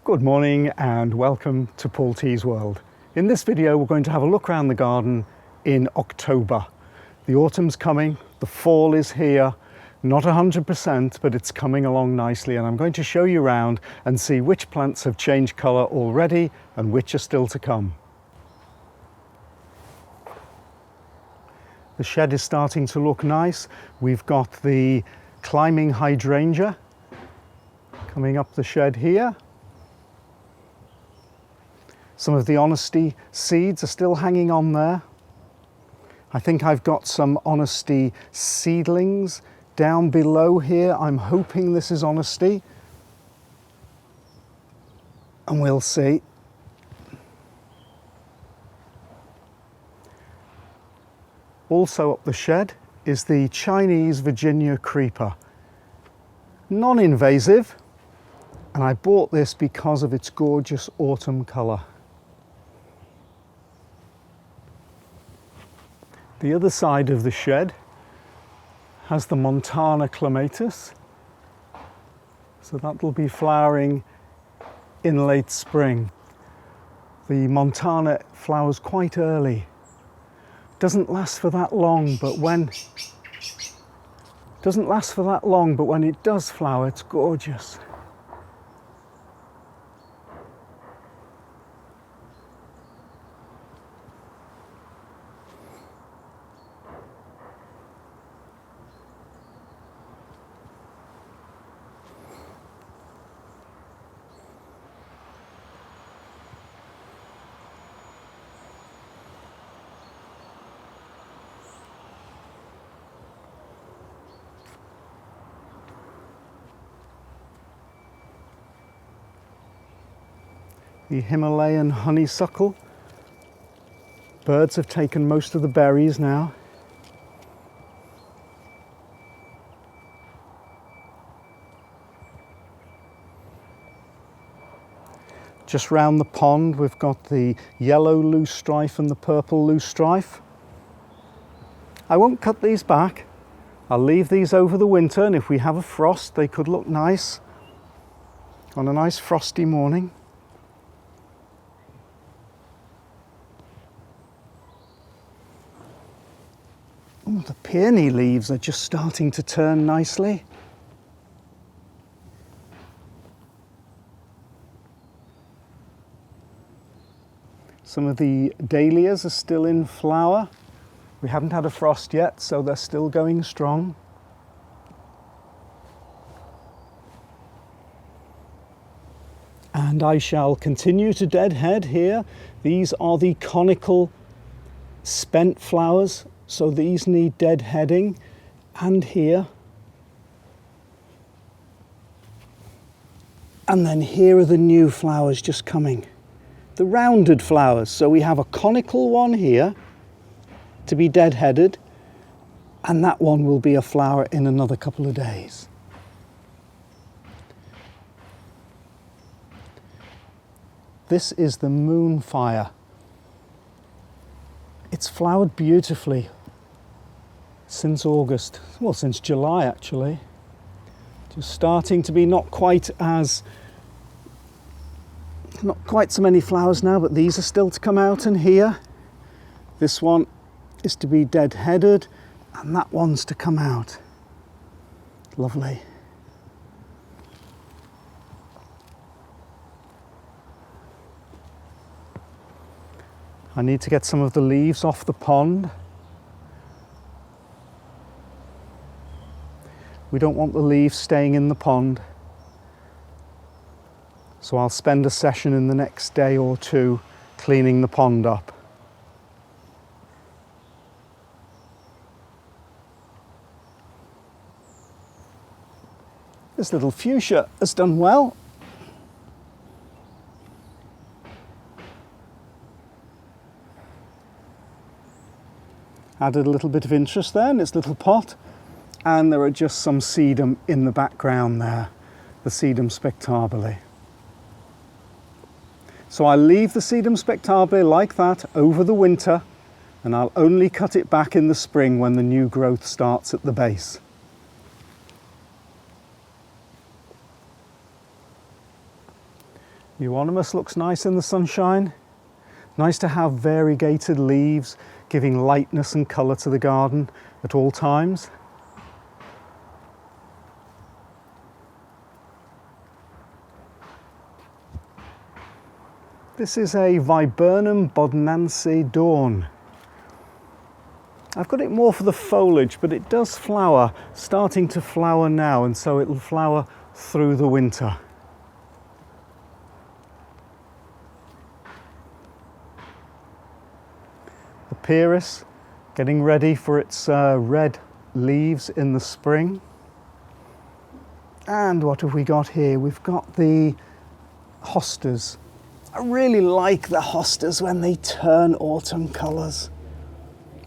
Good morning and welcome to Paul T's World. In this video we're going to have a look around the garden in October. The autumn's coming, the fall is here, not 100% but it's coming along nicely, and I'm going to show you around and see which plants have changed colour already and which are still to come. The shed is starting to look nice. We've got the climbing hydrangea coming up the shed here. Some of the Honesty seeds are still hanging on there. I think I've got some Honesty seedlings down below here. I'm hoping this is Honesty, and we'll see. Also up the shed is the Chinese Virginia creeper. Non-invasive, and I bought this because of its gorgeous autumn colour. The other side of the shed has the Montana clematis, so that will be flowering in late spring. The Montana flowers quite early. Doesn't last for that long, but when it does flower, it's gorgeous. The Himalayan honeysuckle. Birds have taken most of the berries now. Just round the pond we've got the yellow loosestrife and the purple loosestrife. I won't cut these back. I'll leave these over the winter, and if we have a frost they could look nice on a nice frosty morning. Oh, the peony leaves are just starting to turn nicely. Some of the dahlias are still in flower. We haven't had a frost yet, so they're still going strong. And I shall continue to deadhead here. These are the conical spent flowers. So these need deadheading, and here. And then here are the new flowers just coming. The rounded flowers. So we have a conical one here to be deadheaded, and that one will be a flower in another couple of days. This is the moonfire. It's flowered beautifully since August, well, since July actually. Just starting to be not quite so many flowers now, but these are still to come out, and here this one is to be deadheaded and that one's to come out. Lovely. I need to get some of the leaves off the pond. We don't want the leaves staying in the pond. So I'll spend a session in the next day or two cleaning the pond up. This little fuchsia has done well. Added a little bit of interest there in its little pot, and there are just some sedum in the background there, the Sedum spectabile. So I leave the Sedum spectabile like that over the winter, and I'll only cut it back in the spring when the new growth starts at the base. Euonymus looks nice in the sunshine. Nice to have variegated leaves, giving lightness and colour to the garden at all times. This is a Viburnum bodnansi Dawn. I've got it more for the foliage, but it does flower, starting to flower now, and so it'll flower through the winter. The Pieris getting ready for its red leaves in the spring. And what have we got here? We've got the hostas. I really like the hostas when they turn autumn colours.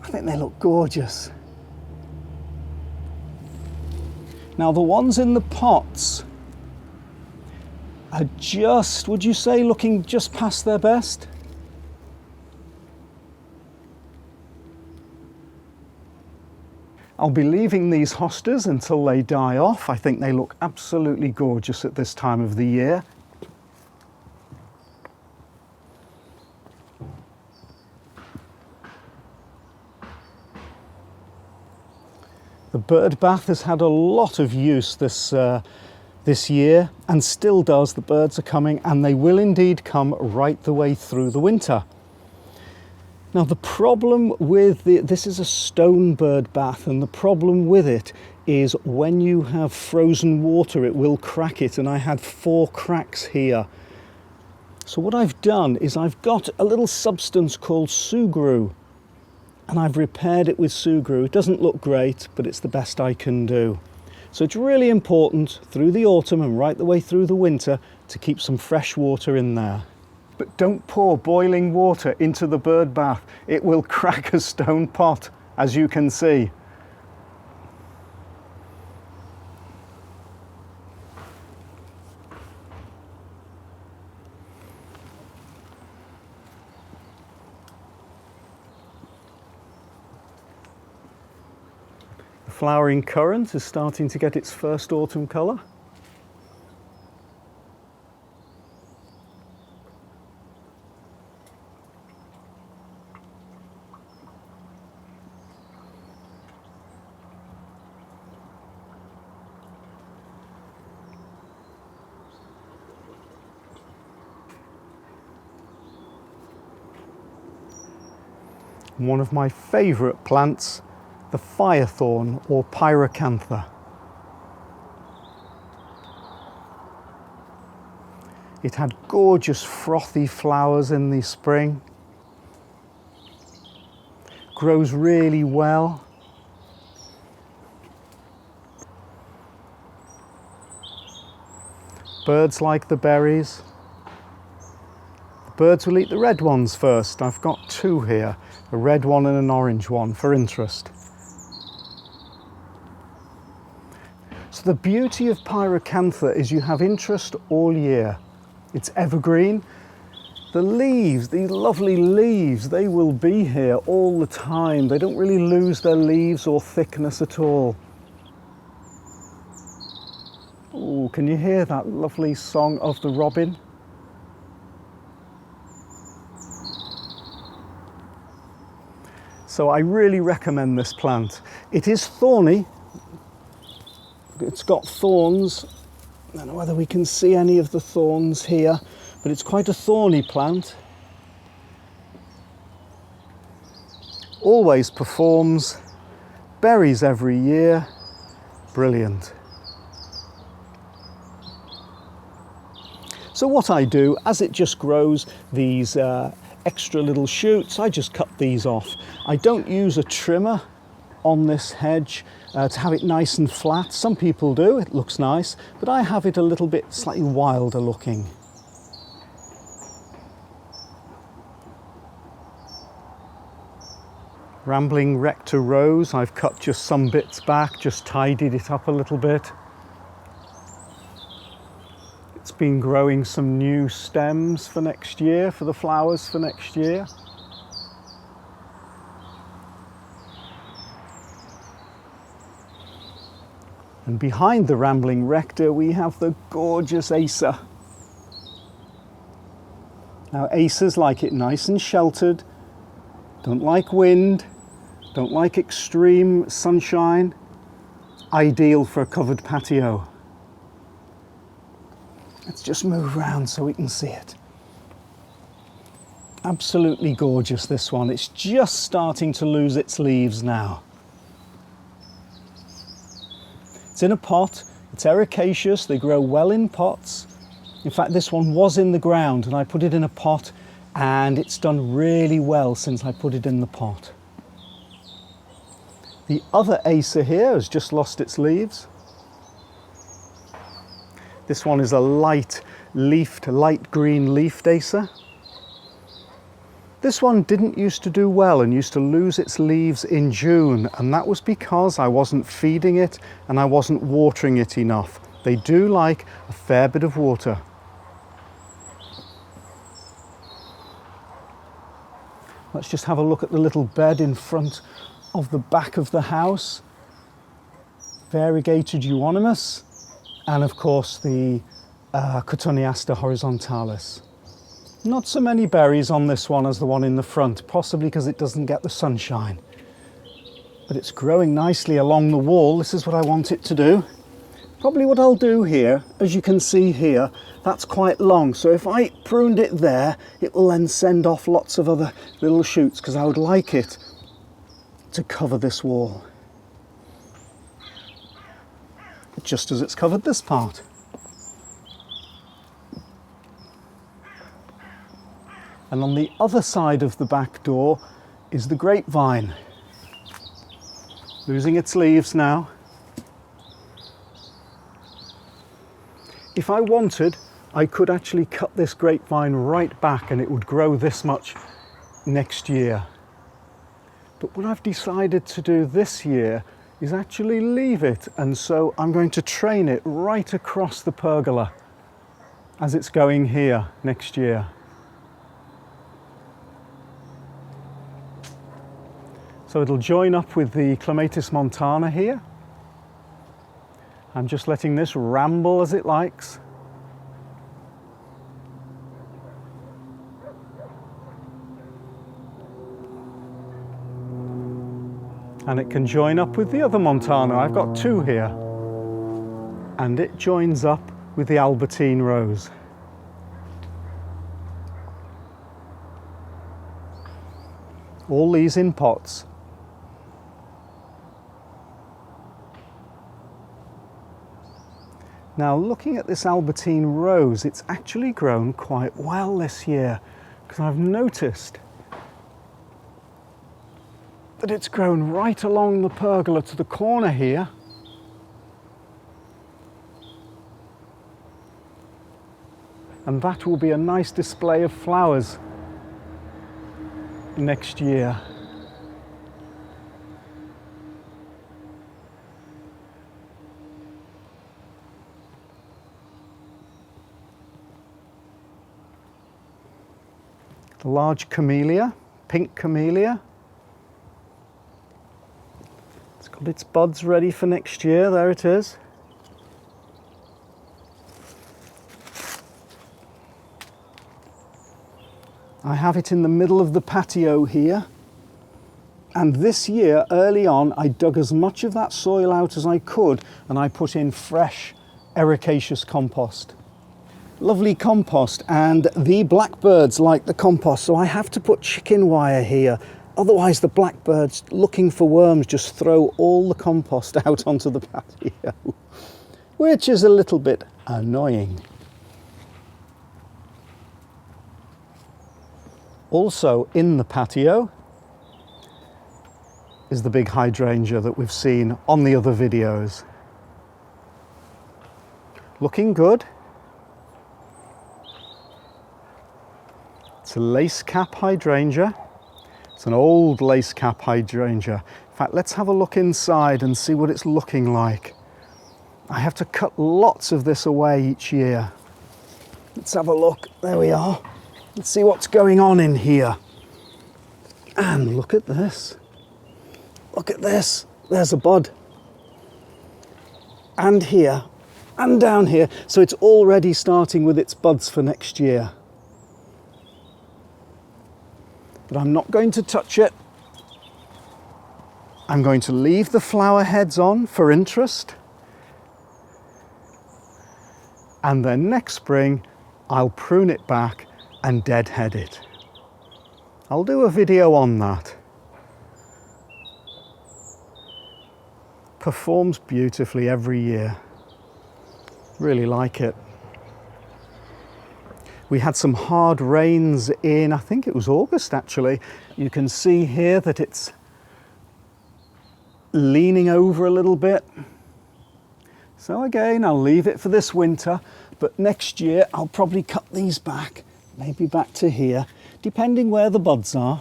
I think they look gorgeous. Now the ones in the pots are just, would you say, looking just past their best? I'll be leaving these hostas until they die off. I think they look absolutely gorgeous at this time of the year. The bird bath has had a lot of use this year, and still does. The birds are coming, and they will indeed come right the way through the winter. Now the problem with this is a stone bird bath, and the problem with it is when you have frozen water it will crack it, and I had 4 cracks here. So what I've done is I've got a little substance called Sugru, and I've repaired it with Sugru. It doesn't look great, but it's the best I can do. So it's really important through the autumn and right the way through the winter to keep some fresh water in there. But don't pour boiling water into the bird bath. It will crack a stone pot, as you can see. The flowering currant is starting to get its first autumn colour. One of my favourite plants, the firethorn or pyracantha. It had gorgeous frothy flowers in the spring. Grows really well. Birds like the berries. The birds will eat the red ones first. I've got 2 here, a red one and an orange one for interest. So the beauty of pyracantha is you have interest all year. It's evergreen. The leaves, these lovely leaves, they will be here all the time. They don't really lose their leaves or thickness at all. Oh, can you hear that lovely song of the robin? So I really recommend this plant. It is thorny. It's got thorns. I don't know whether we can see any of the thorns here, but it's quite a thorny plant. Always performs. Berries every year. Brilliant. So what I do, as it just grows these extra little shoots, I just cut these off. I don't use a trimmer on this hedge to have it nice and flat. Some people do, it looks nice, but I have it a little bit slightly wilder looking. Rambling Rector Rose, I've cut just some bits back, just tidied it up a little bit. It's been growing some new stems for next year, for the flowers for next year. And behind the Rambling Rector we have the gorgeous Acer. Now acers like it nice and sheltered, don't like wind, don't like extreme sunshine. Ideal for a covered patio. Let's just move around so we can see it. Absolutely gorgeous, this one. It's just starting to lose its leaves now. It's in a pot, it's ericaceous, they grow well in pots. In fact, this one was in the ground and I put it in a pot and it's done really well since I put it in the pot. The other acer here has just lost its leaves. This one is a light green leafed acer. This one didn't used to do well and used to lose its leaves in June, and that was because I wasn't feeding it and I wasn't watering it enough. They do like a fair bit of water. Let's just have a look at the little bed in front of the back of the house. Variegated euonymus, and of course the Cotoneaster horizontalis. Not so many berries on this one as the one in the front, possibly because it doesn't get the sunshine. But it's growing nicely along the wall. This is what I want it to do. Probably what I'll do here, as you can see here, that's quite long. So if I pruned it there, it will then send off lots of other little shoots, because I would like it to cover this wall. Just as it's covered this part. And on the other side of the back door is the grapevine. Losing its leaves now. If I wanted, I could actually cut this grapevine right back and it would grow this much next year. But what I've decided to do this year is actually leave it, and so I'm going to train it right across the pergola as it's going here next year. So it'll join up with the Clematis montana here. I'm just letting this ramble as it likes. And it can join up with the other montana. I've got two here. And it joins up with the Albertine rose. All these in pots. Now, looking at this Albertine rose, it's actually grown quite well this year, because I've noticed that it's grown right along the pergola to the corner here. And that will be a nice display of flowers next year. The large camellia, pink camellia. It's got its buds ready for next year, there it is. I have it in the middle of the patio here. And this year, early on, I dug as much of that soil out as I could and I put in fresh ericaceous compost. Lovely compost, and the blackbirds like the compost, so I have to put chicken wire here. Otherwise the blackbirds looking for worms just throw all the compost out onto the patio, which is a little bit annoying. Also in the patio is the big hydrangea that we've seen on the other videos. Looking good. It's a lace cap hydrangea. It's an old lace cap hydrangea. In fact, let's have a look inside and see what it's looking like. I have to cut lots of this away each year. Let's have a look. There we are. Let's see what's going on in here. And look at this. Look at this. There's a bud. And here. And down here. So it's already starting with its buds for next year. but I'm not going to touch it. I'm going to leave the flower heads on for interest. And then next spring, I'll prune it back and deadhead it. I'll do a video on that. Performs beautifully every year. Really like it. We had some hard rains in, I think it was August actually. You can see here that it's leaning over a little bit. So again, I'll leave it for this winter, but next year I'll probably cut these back, maybe back to here, depending where the buds are.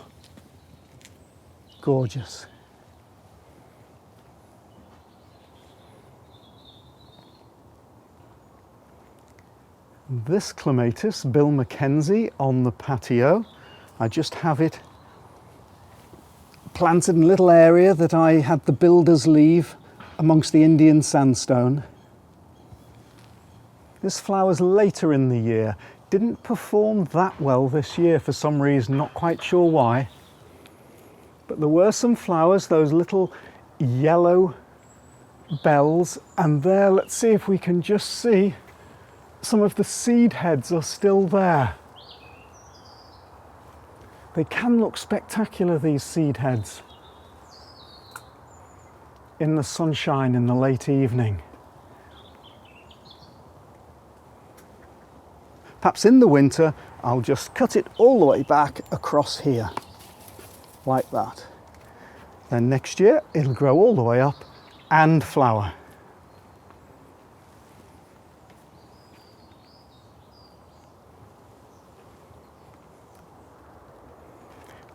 Gorgeous. This clematis, Bill Mackenzie, on the patio. I just have it planted in a little area that I had the builders leave amongst the Indian sandstone. This flowers later in the year. Didn't perform that well this year for some reason, not quite sure why. But there were some flowers, those little yellow bells, and there, let's see if we can just see some of the seed heads are still there. They can look spectacular, these seed heads, in the sunshine in the late evening. Perhaps in the winter, I'll just cut it all the way back across here, like that. Then next year, it'll grow all the way up and flower.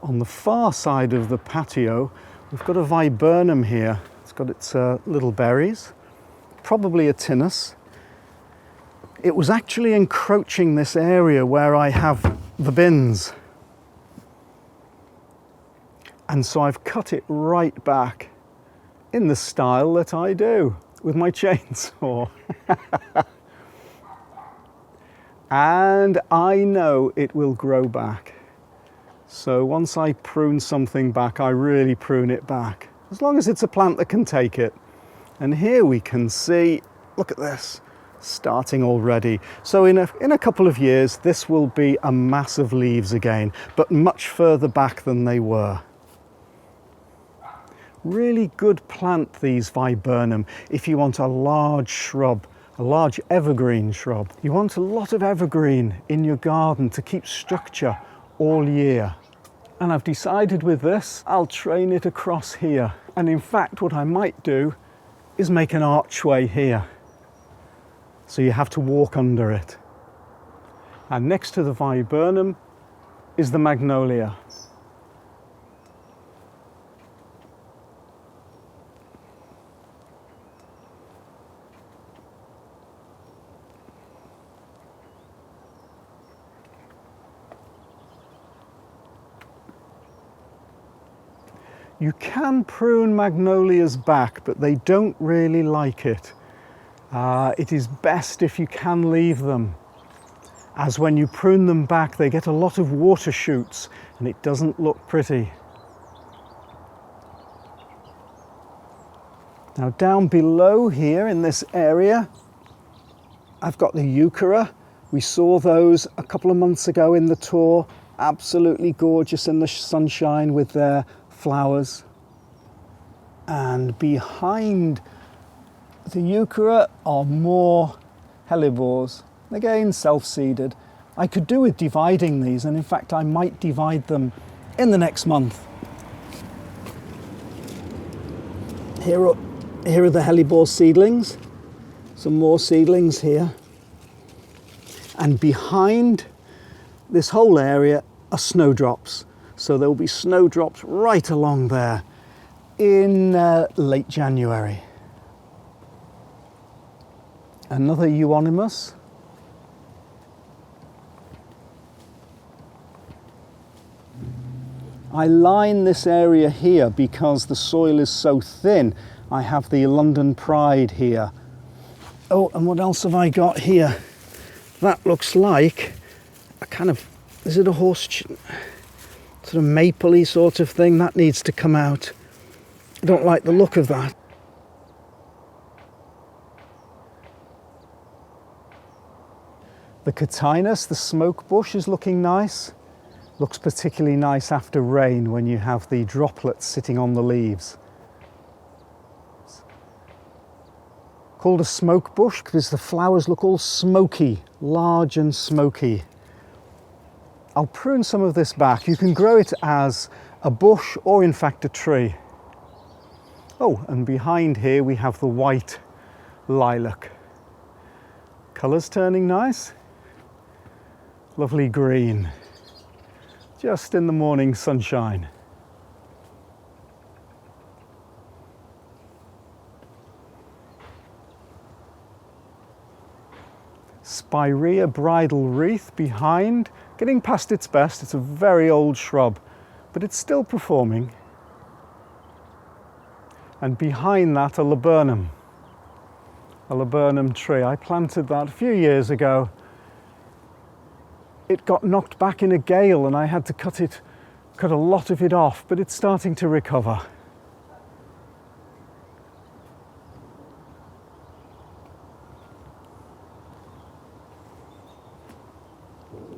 On the far side of the patio, we've got a viburnum here. It's got its little berries, probably a tinus. It was actually encroaching this area where I have the bins. And so I've cut it right back in the style that I do with my chainsaw. And I know it will grow back. So once I prune something back, I really prune it back, as long as it's a plant that can take it. And here we can see, look at this, starting already. So in a couple of years, this will be a mass of leaves again, but much further back than they were. Really good plant, these viburnum, if you want a large shrub, a large evergreen shrub. You want a lot of evergreen in your garden to keep structure all year. And I've decided with this, I'll train it across here. And in fact, what I might do is make an archway here. So you have to walk under it. And next to the viburnum is the magnolia. You can prune magnolias back, but they don't really like it. It is best if you can leave them, as when you prune them back, they get a lot of water shoots and it doesn't look pretty. Now down below here in this area, I've got the euchera. We saw those a couple of months ago in the tour. Absolutely gorgeous in the sunshine with their flowers. And behind the euchera are more hellebores, again self-seeded. I could do with dividing these, and in fact I might divide them in the next month. Here are the hellebore seedlings, some more seedlings here. And behind this whole area are snowdrops. So there will be snowdrops right along there in late January. Another euonymus. I line this area here because the soil is so thin. I have the London Pride here. Oh, and what else have I got here? That looks like a kind of, is it a horse? sort of mapley sort of thing. That needs to come out. I don't like the look of that. The Cotinus, the smoke bush, is looking nice. Looks particularly nice after rain when you have the droplets sitting on the leaves. Called a smoke bush because the flowers look all smoky, large and smoky. I'll prune some of this back. You can grow it as a bush or in fact a tree. Oh, and behind here we have the white lilac. Colours turning nice. Lovely green. Just in the morning sunshine. Spirea bridal wreath behind, getting past its best. It's a very old shrub, but it's still performing. And behind that, a laburnum tree. I planted that a few years ago. It got knocked back in a gale and I had to cut a lot of it off, but it's starting to recover.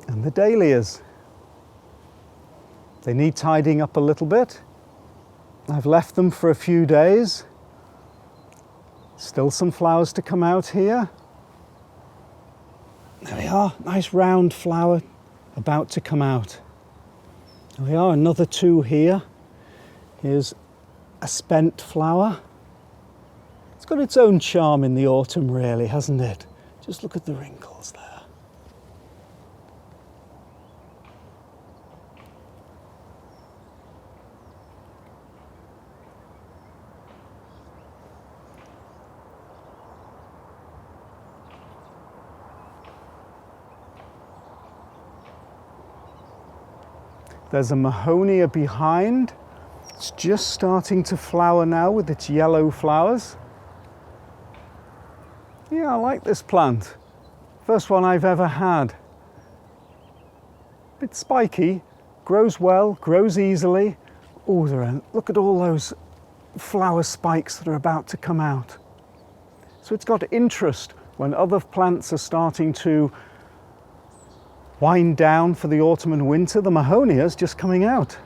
And the dahlias. They need tidying up a little bit. I've left them for a few days. Still some flowers to come out here. There we are, nice round flower about to come out. There we are, another two here. Here's a spent flower. It's got its own charm in the autumn really, hasn't it? Just look at the wrinkles there. There's a Mahonia behind. It's just starting to flower now with its yellow flowers. Yeah, I like this plant. First one I've ever had. Bit spiky, grows well, grows easily. Oh, look at all those flower spikes that are about to come out. So it's got interest when other plants are starting to wind down for the autumn and winter. The Mahonia is just coming out.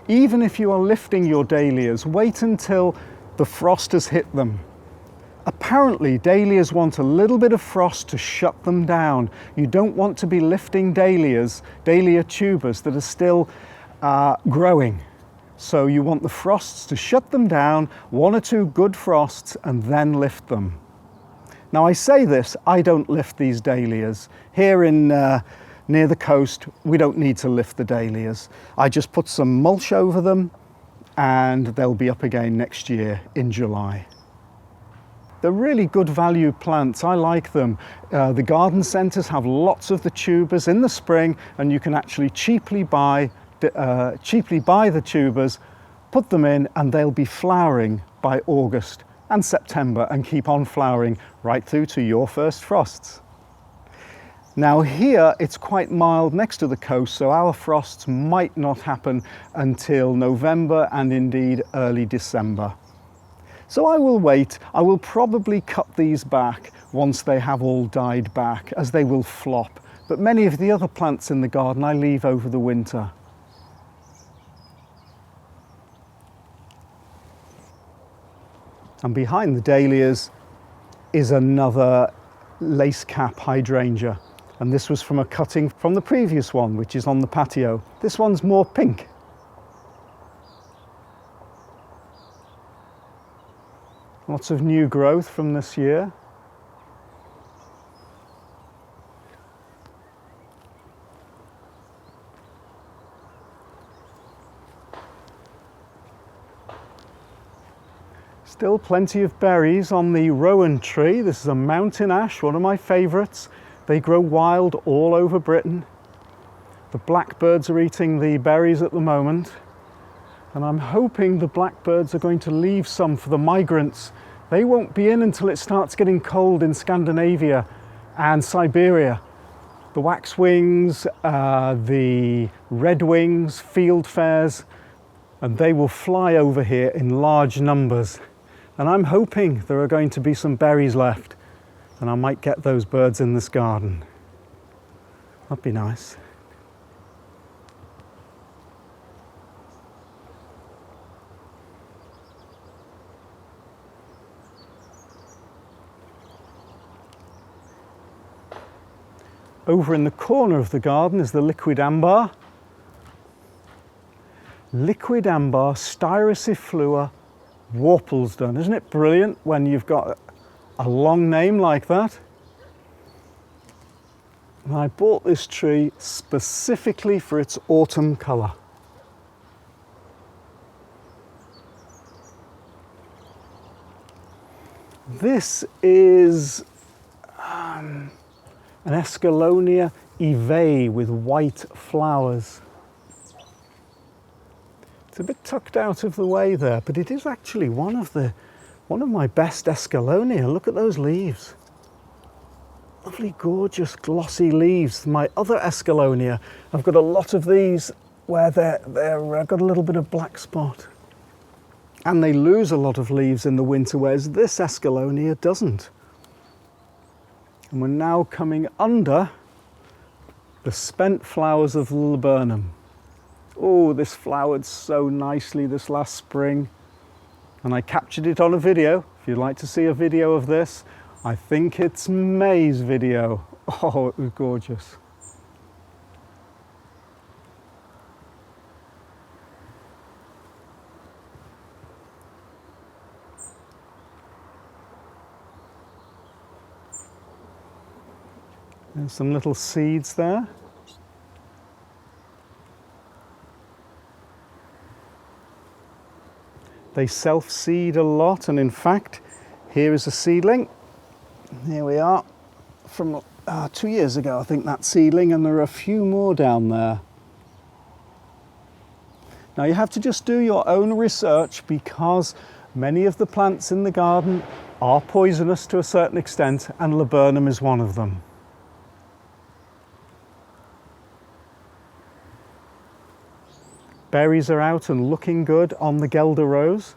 Even if you are lifting your dahlias, wait until the frost has hit them. Apparently, dahlias want a little bit of frost to shut them down. You don't want to be lifting dahlia tubers that are still growing. So you want the frosts to shut them down, one or two good frosts, and then lift them. Now I say this, I don't lift these dahlias. Here in near the coast, we don't need to lift the dahlias. I just put some mulch over them and they'll be up again next year in July. They're really good value plants. I like them. The garden centres have lots of the tubers in the spring, and you can actually cheaply buy the tubers, put them in, and they'll be flowering by August and September and keep on flowering right through to your first frosts. Now here it's quite mild next to the coast, so our frosts might not happen until November and indeed early December. So I will wait. I will probably cut these back once they have all died back, as they will flop. But many of the other plants in the garden I leave over the winter. And behind the dahlias is another lace cap hydrangea. And this was from a cutting from the previous one, which is on the patio. This one's more pink. Lots of new growth from this year. Still plenty of berries on the rowan tree. This is a mountain ash, one of my favourites. They grow wild all over Britain. The blackbirds are eating the berries at the moment, and I'm hoping the blackbirds are going to leave some for the migrants. They won't be in until it starts getting cold in Scandinavia and Siberia. The waxwings, the redwings, fieldfares, and they will fly over here in large numbers. And I'm hoping there are going to be some berries left, and I might get those birds in this garden. That'd be nice. Over in the corner of the garden is the liquid ambar. Liquid ambar styrosiflua Worplesdon. Isn't it brilliant when you've got a long name like that? And I bought this tree specifically for its autumn colour. This is an Escallonia Eve with white flowers. It's a bit tucked out of the way there, but it is actually one of my best Escallonia. Look at those leaves. Lovely, gorgeous, glossy leaves. My other Escallonia, I've got a lot of these where they're got a little bit of black spot. And they lose a lot of leaves in the winter, whereas this Escallonia doesn't. And we're now coming under the spent flowers of the laburnum. Oh, this flowered so nicely this last spring. And I captured it on a video. If you'd like to see a video of this, I think it's May's video. Oh, it was gorgeous. There's some little seeds there. They self-seed a lot, and in fact, here is a seedling. Here we are, from 2 years ago, I think, that seedling, and there are a few more down there. Now you have to just do your own research, because many of the plants in the garden are poisonous to a certain extent, and laburnum is one of them. Berries are out and looking good on the Guelder Rose.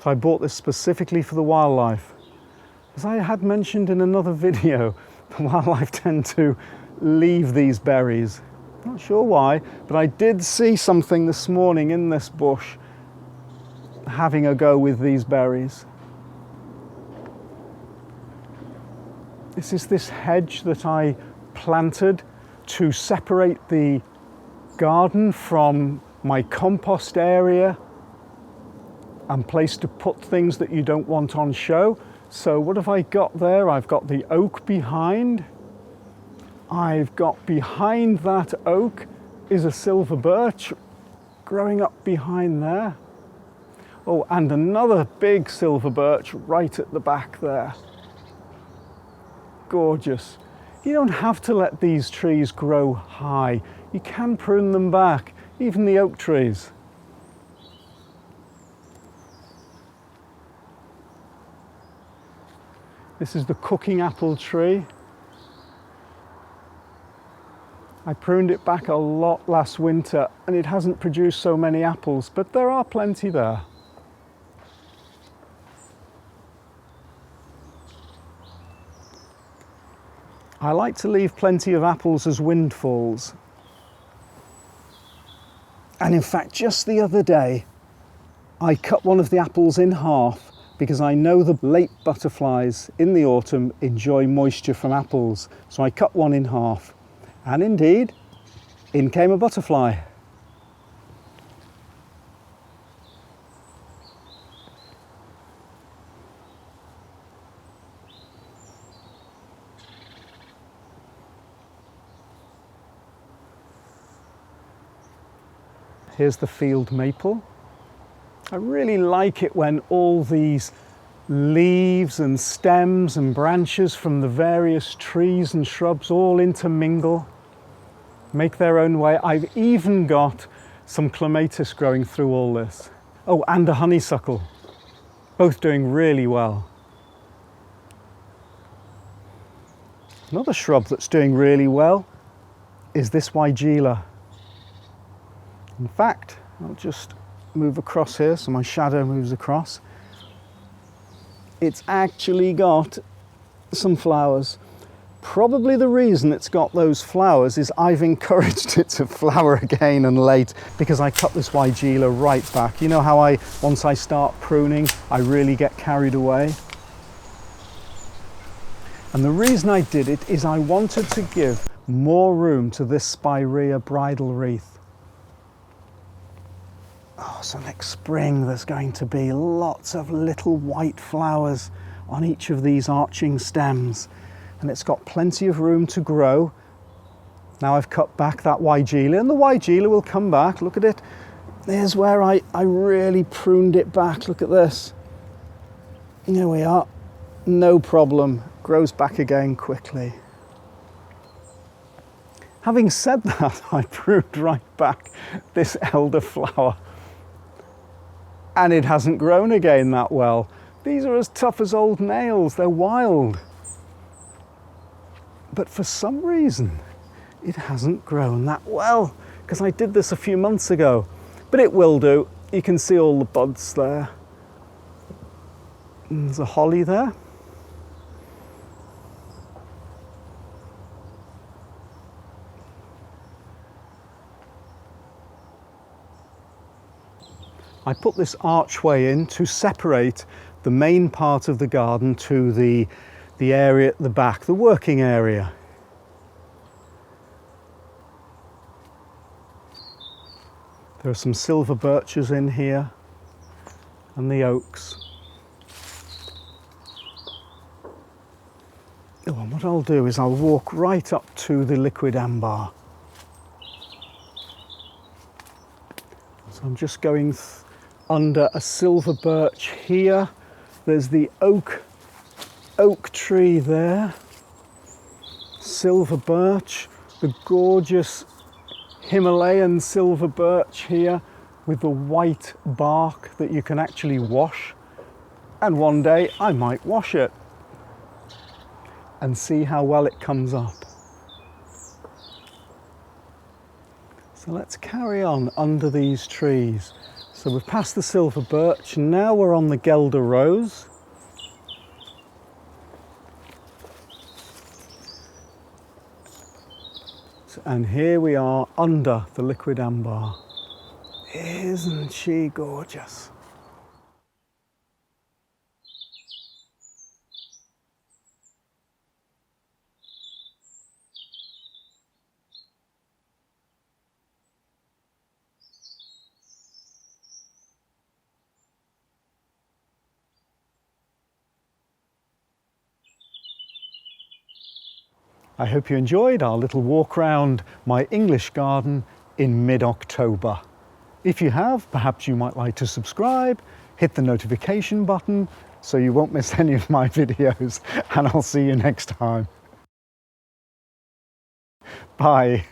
So I bought this specifically for the wildlife. As I had mentioned in another video, the wildlife tend to leave these berries. Not sure why, but I did see something this morning in this bush having a go with these berries. This is this hedge that I planted to separate the garden from my compost area and place to put things that you don't want on show. So what have I got there? I've got the oak behind. I've got behind that oak is a silver birch growing up behind there. Oh, and another big silver birch right at the back there. Gorgeous. You don't have to let these trees grow high. You can prune them back, even the oak trees. This is the cooking apple tree. I pruned it back a lot last winter, and it hasn't produced so many apples, but there are plenty there. I like to leave plenty of apples as windfalls. And in fact, just the other day, I cut one of the apples in half because I know the late butterflies in the autumn enjoy moisture from apples. So I cut one in half, and indeed, in came a butterfly. Here's the field maple. I really like it when all these leaves and stems and branches from the various trees and shrubs all intermingle, make their own way. I've even got some clematis growing through all this. Oh, and a honeysuckle, both doing really well. Another shrub that's doing really well is this Weigela. In fact, I'll just move across here so my shadow moves across. It's actually got some flowers. Probably the reason it's got those flowers is I've encouraged it to flower again and late, because I cut this Weigela right back. You know how once I start pruning, I really get carried away? And the reason I did it is I wanted to give more room to this Spirea bridal wreath. Oh, so next spring there's going to be lots of little white flowers on each of these arching stems, and it's got plenty of room to grow. Now I've cut back that Weigela, and the Weigela will come back. Look at it. There's where I really pruned it back. Look at this. There we are. No problem. Grows back again quickly. Having said that, I pruned right back this elderflower, and it hasn't grown again that well. These are as tough as old nails. They're wild. But for some reason, it hasn't grown that well, because I did this a few months ago. But it will do. You can see all the buds there. And there's a holly there. I put this archway in to separate the main part of the garden to the area at the back, the working area. There are some silver birches in here and the oaks. Oh, and what I'll do is I'll walk right up to the liquid amber. So I'm just going under a silver birch here. There's the oak tree there. Silver birch, the gorgeous Himalayan silver birch here with the white bark that you can actually wash. And one day I might wash it and see how well it comes up. So let's carry on under these trees. So we've passed the silver birch, and now we're on the Guelder rose. And here we are under the liquid amber. Isn't she gorgeous? I hope you enjoyed our little walk round my English garden in mid-October. If you have, perhaps you might like to subscribe, hit the notification button so you won't miss any of my videos, and I'll see you next time. Bye.